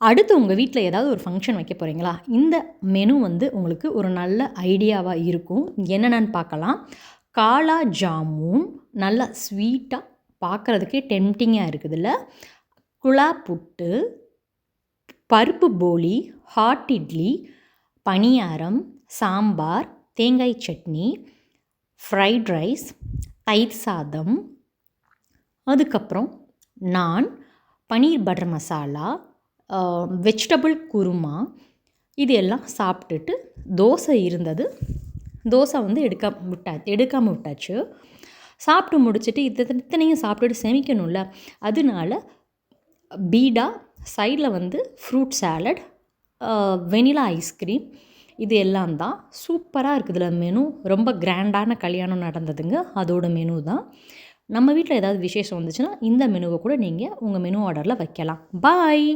அடுத்து உங்கள் வீட்டில் ஏதாவது ஒரு ஃபங்க்ஷன் வைக்க போகிறீங்களா? இந்த மெனு வந்து உங்களுக்கு ஒரு நல்ல ஐடியாவாக இருக்கும். என்னென்னு பார்க்கலாம். காலா ஜாமுன் நல்லா ஸ்வீட்டாக பார்க்குறதுக்கே டெம்ப்டிங்காக இருக்குதுல்ல. குழா புட்டு, பருப்பு போலி, ஹாட் இட்லி, பணியாரம், சாம்பார், தேங்காய் சட்னி, ஃப்ரைட் ரைஸ், தயிர் சாதம், அதுக்கப்புறம் நான், பன்னீர் பட்டர் மசாலா, வெஜிடபிள் குருமா, இது எல்லாம் சாப்பிட்டுட்டு தோசை இருந்தது. தோசை வந்து எடுக்காமல் விட்டாச்சு. சாப்பிட்டு முடிச்சுட்டு இத்தனையும் சாப்பிட்டுட்டு செமிக்கணும்ல, அதனால பீடா, சைடில் வந்து ஃப்ரூட் சாலட், வெனிலா ஐஸ்கிரீம், இது எல்லாம் தான். சூப்பராக இருக்குதுல மெனு. ரொம்ப கிராண்டான கல்யாணம் நடந்ததுங்க, அதோட மெனு தான். நம்ம வீட்டில் ஏதாவது விசேஷம் வந்துச்சுன்னா இந்த மெனுவை கூட நீங்கள் உங்கள் மெனு ஆர்டரில் வைக்கலாம். பாய்.